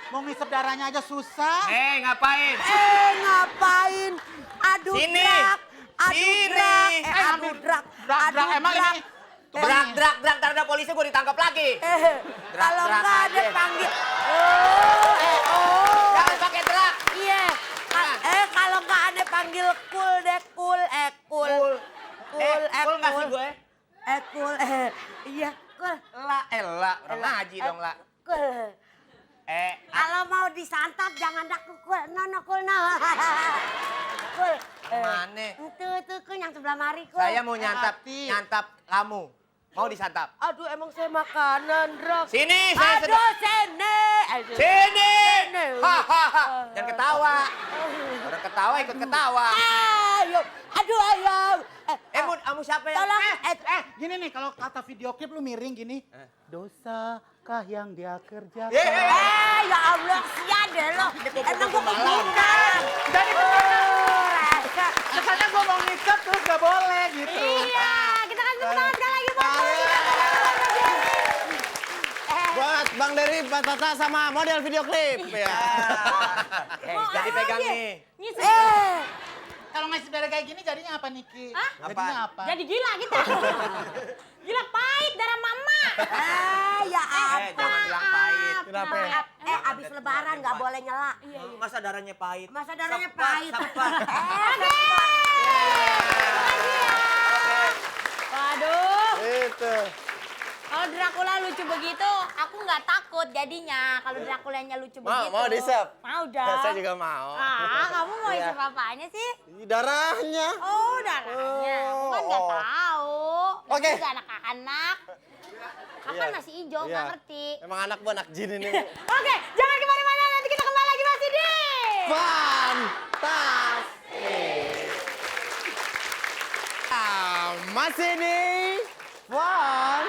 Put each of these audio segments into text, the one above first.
Mau ngisep darahnya aja susah. Ngapain? Ngapain? Aduh Sini. drak. Aduh Sini. drak. Aduh aduh, drak. drak, Aduh emang drak. ini Drak, ntar ada polisi gue ditangkap lagi. Kalau drak nggak ada aja. panggil. Jangan pakai drak. Iya. Kalau nggak ada panggil cool deh, cool. Cool. Cool, Cool nggak sih gue? cool. Iya, cool. Lah, orang ngaji dong, lah. Cool. Kalau mau disantap jangan dak cool. No, cool, no. Cool. Mana? Tuh, cool yang sebelah mari, cool. Saya mau nyantap kamu. Mau disantap? Aduh, emang saya makanan, Drak. Sini, saya sedang... Aduh, sini. Sini! Sini. Hahaha. Jangan ketawa. Orang ketawa ikut ketawa. Ayo. Aduh, ayo. Kamu siapa ya? Tolong. gini nih kalau kata video klip lu miring gini. Dosakah yang dia kerjakan? Ya Allah, sian deh lo. Emang gue pembunuhan. Jadi kesannya gua mau ngisep terus gak boleh gitu. Iya, kita kan tepuk tangan sekali lagi buat Buat Bang Dery, Pak Tata sama model video klip ya. Jadi pegang nih. Kalau ngasih darah kayak gini jadinya apa Niki? Hah? Jadinya apa? Jadi gila kita. Gila pahit darah mama. Ya Jangan bilang pahit. Kenapa? Abis lebaran nggak boleh nyela. Masa darahnya pahit? Masa darahnya pahit. Waduh. Itu. Kalau Dracula lucu begitu, aku nggak takut jadinya. Kalau Draculanya lucu begitu. Mau disep? Mau dong. Saya juga mau. Kamu mau Iya. isep apanya sih? Darahnya. Oh, darahnya. Aku kan nggak Oh. tahu. Oke. Juga anak-anak. Aku kan Iya. masih hijau, Iya. nggak ngerti. Emang anak bu, anak jin ini. Oke, jangan kemana-mana. Nanti kita kembali lagi masih di... Fantastis. Masih di Fantastis.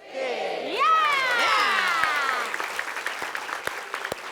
Iya.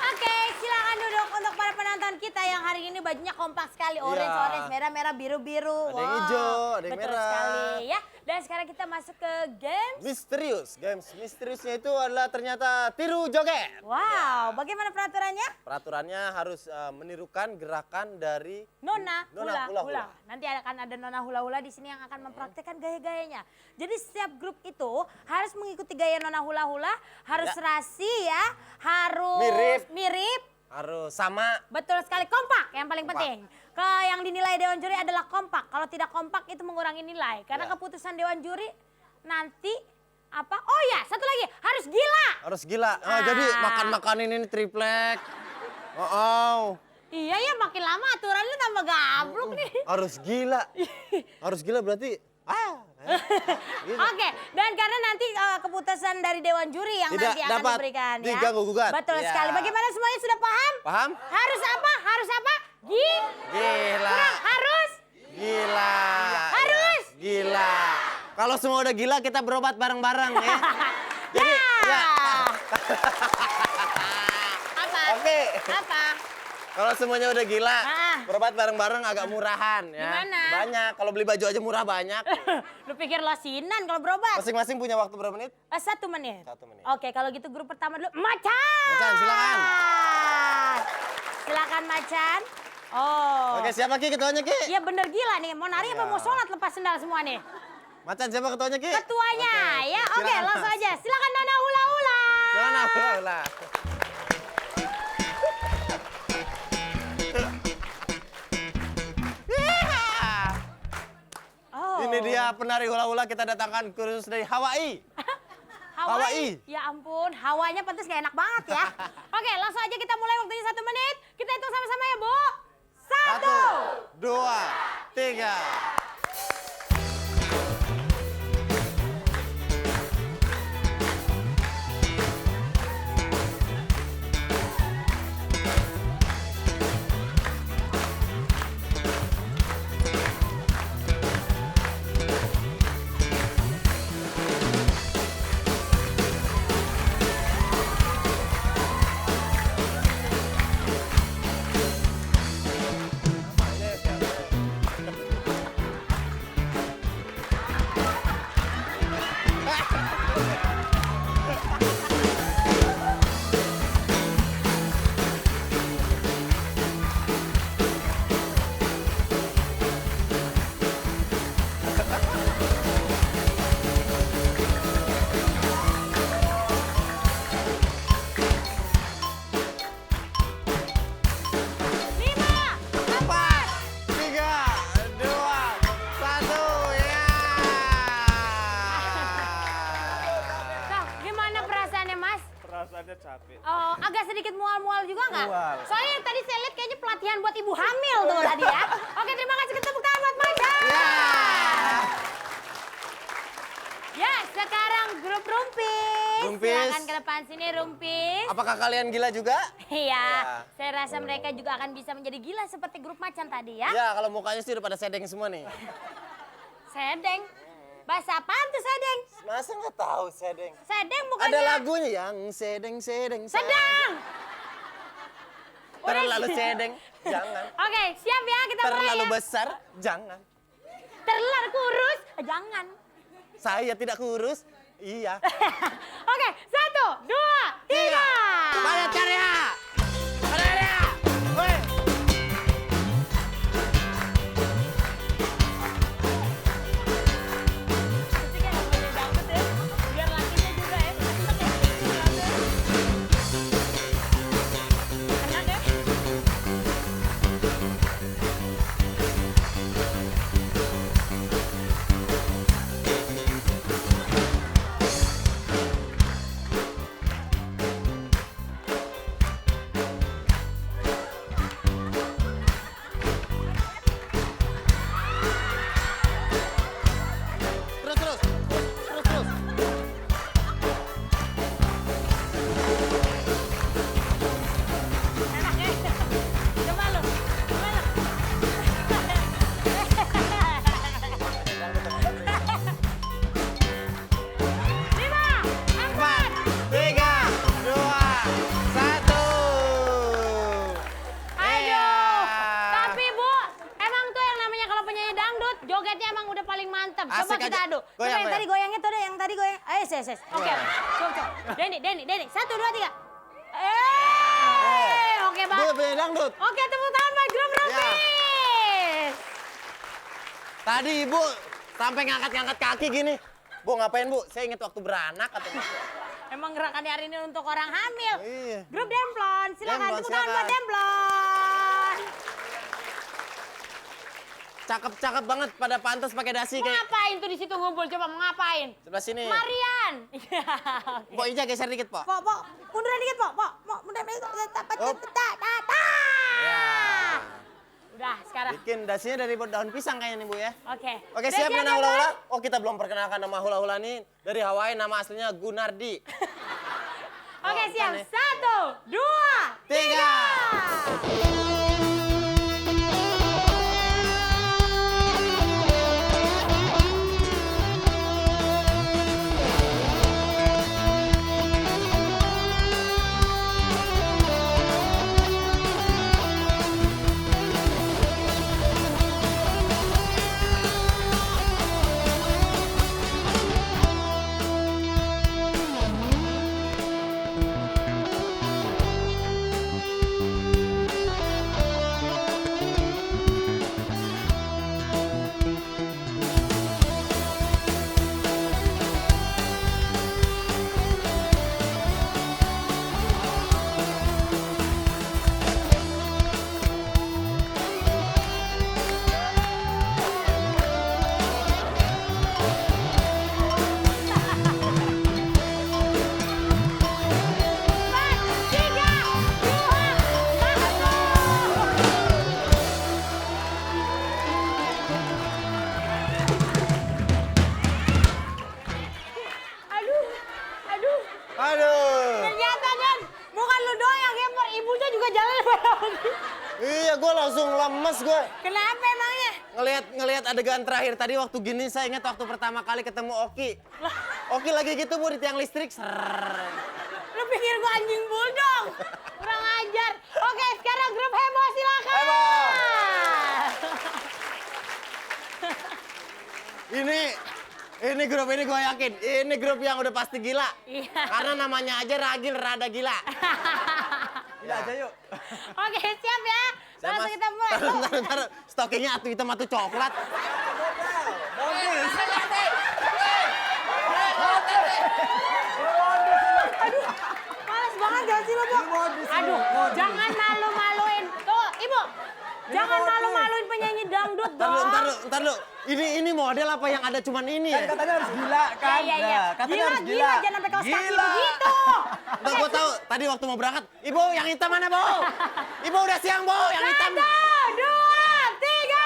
Oke, silakan duduk untuk para penonton kita yang hari ini bajunya kompak sekali. Orange, merah, biru-biru. Ada yang hijau, ada yang betul merah. sekali ya. Dan sekarang kita masuk ke games. Misterius. Games misteriusnya itu adalah ternyata tiru joget. Wow, bagaimana peraturannya? Peraturannya harus menirukan gerakan dari Nona Nona hula-hula. Nanti akan ada Nona hula-hula di sini yang akan mempraktekkan gaya-gayanya. Jadi setiap grup itu harus mengikuti gaya Nona hula-hula, harus serasi ya, harus mirip, harus sama. betul sekali, kompak yang paling penting. Yang dinilai Dewan Juri adalah kompak. Kalau tidak kompak itu mengurangi nilai. Karena keputusan Dewan Juri nanti apa? Oh ya, satu lagi, harus gila. Harus gila. Jadi makan-makanin ini triplek. Iya ya, makin lama aturannya tambah gablok nih. Harus gila. Harus gila berarti gitu. Oke, dan karena nanti keputusan dari Dewan Juri yang Tidak nanti akan dapat diberikan ya. diganggu gugat. Betul Ya. sekali. Bagaimana semuanya sudah paham? Paham? Harus apa? Harus apa? Gila. Harus? Gila. Harus? Gila. Kalau semua udah gila kita berobat bareng-bareng ya. Jadi ya. Apa? Oke. Apa? Kalau semuanya udah gila, Ah. berobat bareng-bareng agak murahan ya. Gimana? Banyak. Kalau beli baju aja murah banyak. Lu pikir losinan kalau berobat? Masing-masing punya waktu berapa menit? 1 menit. 1 menit. Oke, kalau gitu grup pertama dulu. Macan! Macan, silakan. Silakan Macan. Oh. Oke, siapa Ki ketuanya Ki? Iya bener gila nih. Mau nari apa mau sholat lepas sendal semua nih? Macan siapa ketuanya Ki? Ketuanya ya. Oke, silakan, langsung Mas. aja. Silakan Nona hula-hula. Mana hula-hula? Oh. Ini dia penari hula-hula kita datangkan khusus dari Hawaii. Hawaii. Ya ampun, hawanya pantas gak enak banget ya. Oke, langsung aja kita mulai, waktunya 1 menit. Kita hitung sama-sama ya, Bu. 1. 2, 3. aja capek. Oh, agak sedikit mual-mual juga nggak? Mual. Soalnya yang tadi saya lihat kayaknya pelatihan buat ibu hamil tuh tadi ya. Oke, terima kasih, tepuk tangan buat Maca. Ya, sekarang grup Rumpis. Rumpis. Silakan ke depan sini Rumpis. Apakah kalian gila juga? Iya, saya rasa mereka juga akan bisa menjadi gila seperti grup Macan tadi ya. Ya, kalau mukanya sih udah pada sedeng semua nih. Sedeng. Bahasa apaan tuh sedeng? Masa nggak tahu sedeng? Sedeng bukannya Ada lagunya yang sedeng. sedang. Terlalu sedeng, jangan. Oke, siap ya kita mulai Terlalu ya. besar, jangan. Terlalu kurus, jangan. Saya tidak kurus, iya. Oke, 1, 2, 3. Padat karya! Padat karya! Woi! Musiknya nggak boleh dangdut ya, biar lakinya juga ya. Kena deh. Terus. Enak ya? Coba lu. 4, 3, 2, 1. Aduh, tapi Bu, emang tuh yang namanya kalau penyanyi dangdut, jogetnya emang udah paling mantep. Coba Asik kita aja. adu. Coba Goyang, yang tadi goyangnya tuh deh, yang tadi goyang. Ayo, ses. Oke, coba. Denny. 1, 2, 3. Oke, Bang. Gue penyanyi dangdut. Oke, tepuk tangan buat grup Rumpis. Tadi ibu sampai ngangkat-ngangkat kaki gini. Bu ngapain bu? Saya ingat waktu beranak katanya. Emang gerakannya hari ini untuk orang hamil. Iya. Grup Demplon, silakan Demplon, tepuk tangan buat silakan. Demplon. Cakep banget pada pantas pakai dasi Mau kayak. ngapain tuh di situ ngumpul? Coba mau ngapain? Sebelah sini. Marian. Po Ija geser dikit, Po. Pok, munduran dikit, Pok. Munduran dikit. Hop. Ya. Udah, sekarang. Bikin dasinya dari daun pisang kayaknya nih, Bu ya. Oke. Oke, Udah siap ya, nona hula-hula? Bang? Oh, kita belum perkenalkan nama hula-hula nih. Dari Hawaii nama aslinya Gunardi. Oke, Oh, siap. bukan ya. 1, 2, 3. Aduh. Ternyata kan bukan lu doang yang gamer, ibunya juga jalan bareng. Iya, gue langsung lemes gue. Kenapa emangnya? Ngelihat adegan terakhir tadi waktu gini saya ingat waktu pertama kali ketemu Oki. Oki lagi gitu Bu di tiang listrik. Serrrr. Lu pikir gua anjing bulldog? Kurang ajar. Oke, sekarang grup heboh silakan. Heboh. Ini grup ini gue yakin. Ini grup yang udah pasti gila. Iya. Karena namanya aja Ragil Rada Gila. Gila aja yuk. Oke, siap ya. Langsung kita mulai. Taruh. Stokingnya atu hitam atu coklat. Males banget gak sih lo, Bu? Aduh, jangan malu-maluin. Tuh, Ibu. Jangan malu-maluin penyanyi dangdut dong. Ntar dulu. Ini model apa yang ada cuman ini ya? Katanya harus gila kan? Iya. Nah, katanya harus Gila, jangan sampai kaos kaki Gila. begitu. Ntar gue tahu, tadi waktu mau berangkat, Ibu yang hitam mana Bu? Ibu udah siang Bu, yang hitam. 1, 2, 3.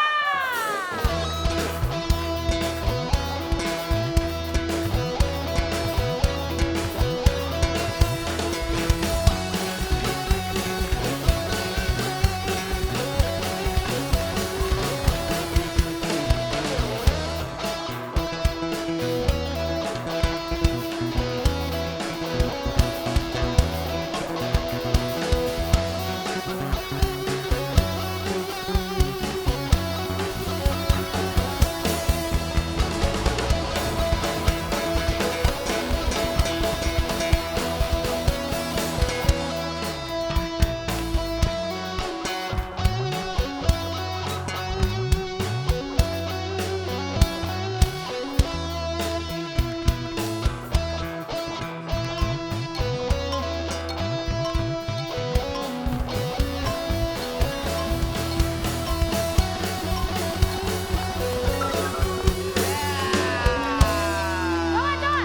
Tunggu.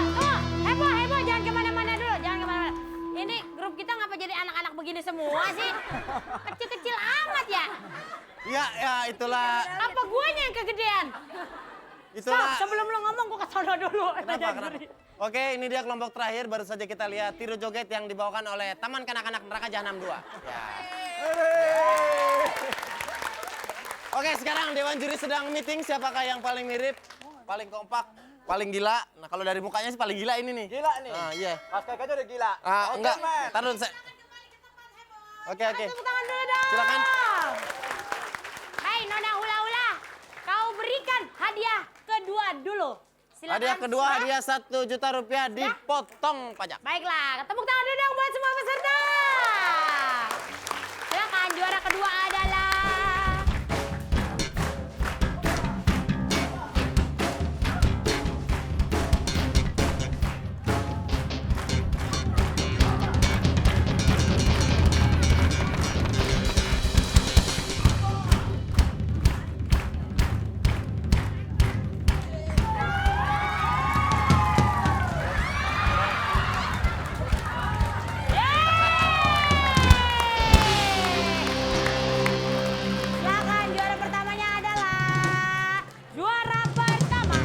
Heboh, jangan kemana-mana dulu, jangan kemana-mana. Ini grup kita ngapa jadi anak-anak begini semua sih? Kecil-kecil amat ya. Ya itulah. Apa guanya yang kegedean? Itulah. Sebelum lu ngomong gua kesono dulu. Kenapa? Oke, ini dia kelompok terakhir. Baru saja kita lihat tiru joget yang dibawakan oleh Taman Kanak-Kanak Neraka Jahanam 2. Ya. Oke, sekarang Dewan Juri sedang meeting siapakah yang paling mirip, paling kompak, paling gila. Nah, kalau dari mukanya sih paling gila ini nih. Gila nih. Ah, iya. Mas Kakaknya udah gila. Oke, Enggak. men. Taruh saya. Oke. Tepuk tangan dulu dong. Silakan. Hai Nona Hula Hula, kau berikan hadiah kedua dulu. Silakan. Hadiah kedua, Sudah? hadiah Rp1.000.000 dipotong pajak. Baiklah, tepuk tangan dulu dong buat semua peserta. Silakan, juara kedua adalah silakan, juara pertamanya adalah juara pertama.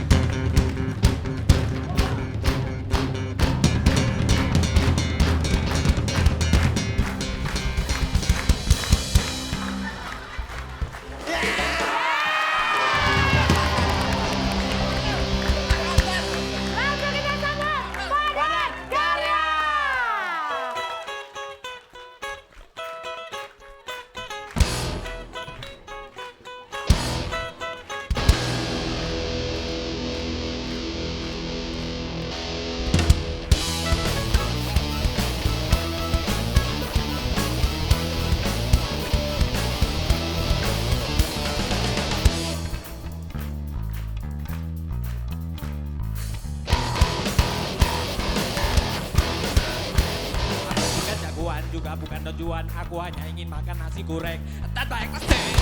Langsung kita sambut Padat Karya. Bukan jagoan juga bukan tujuan, aku hanya ingin makan nasi goreng tanpa ekstasi.